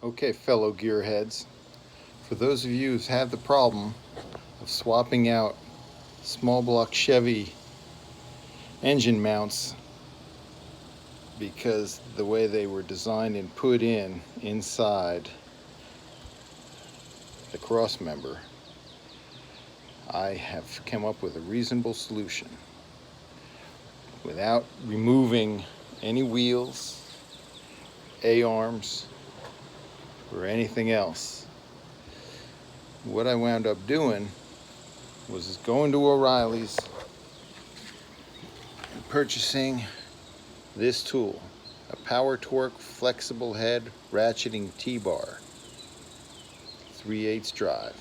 Okay, fellow gearheads, for those of you who've had the problem of swapping out small block Chevy engine mounts because the way they were designed and put in inside the cross member, I have come up with a reasonable solution without removing any wheels, A-arms, or anything else. What I wound up doing was going to O'Reilly's and purchasing this tool, a Power Torque flexible head ratcheting T-bar, 3/8 drive.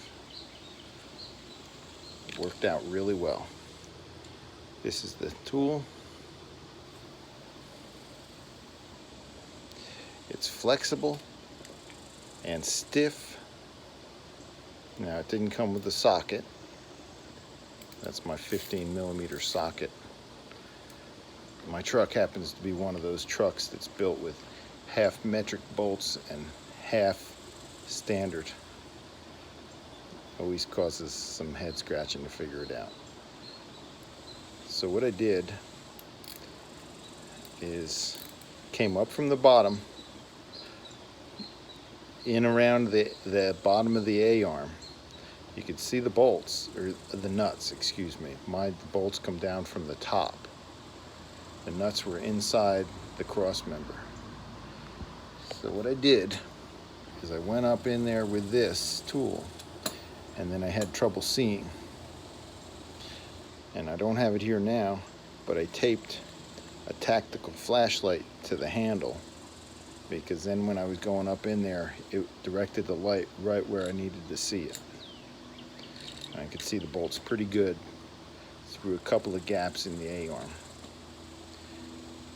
It worked out really well. This is the tool. It's flexible and stiff. Now, it didn't come with a socket. That's my 15mm socket. My truck happens to be one of those trucks that's built with half metric bolts and half standard. Always causes some head scratching to figure it out. So what I did is came up from the bottom in around the bottom of the A-arm. You could see the bolts, or the nuts, excuse me. The bolts come down from the top. The nuts were inside the cross member. So what I did is I went up in there with this tool, and then I had trouble seeing. And I don't have it here now, but I taped a tactical flashlight to the handle, because then when I was going up in there, it directed the light right where I needed to see it. I could see the bolts pretty good through a couple of gaps in the A-arm.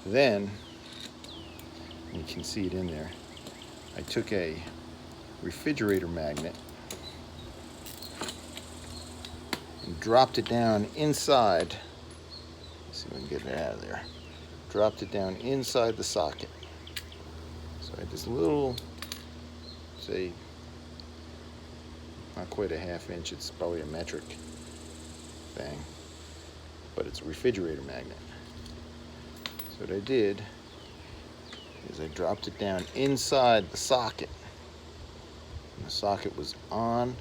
Then, you can see it in there, I took a refrigerator magnet and dropped it down inside. Let's see if we can get it out of there. Dropped it down inside the socket. So I had this little, say, not quite a ½ inch, it's probably a metric thing, but it's a refrigerator magnet. So what I did is I dropped it down inside the socket, and the socket was on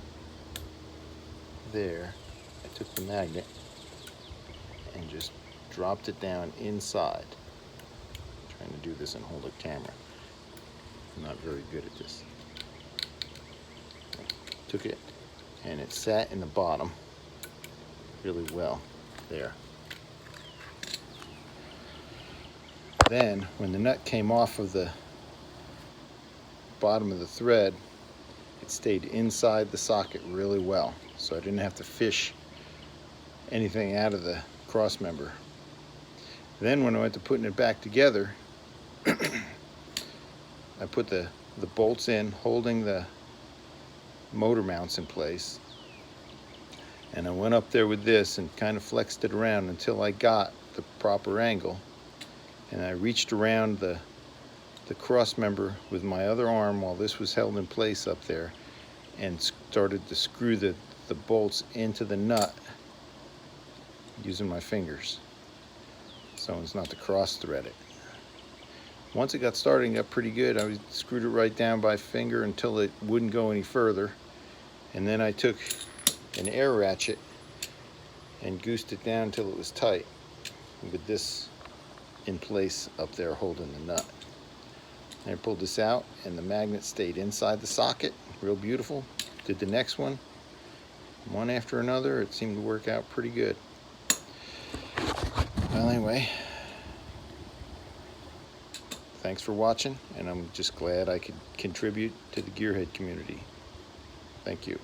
there. I took the magnet and just dropped it down inside. I'm trying to do this and hold a camera. I'm not very good at this. Took it and it sat in the bottom really well there. Then when the nut came off of the bottom of the thread, it stayed inside the socket really well, so I didn't have to fish anything out of the cross member. Then when I went to putting it back together, I put the bolts in holding the motor mounts in place, and I went up there with this and kind of flexed it around until I got the proper angle, and I reached around the cross member with my other arm while this was held in place up there, and started to screw the bolts into the nut using my fingers so as not to cross thread it. Once it got starting up pretty good, I screwed it right down by finger until it wouldn't go any further. And then I took an air ratchet and goosed it down until it was tight, with this in place up there holding the nut. And I pulled this out, and the magnet stayed inside the socket. Real beautiful. Did the next one after another. It seemed to work out pretty good. Well, anyway, thanks for watching, and I'm just glad I could contribute to the gearhead community. Thank you.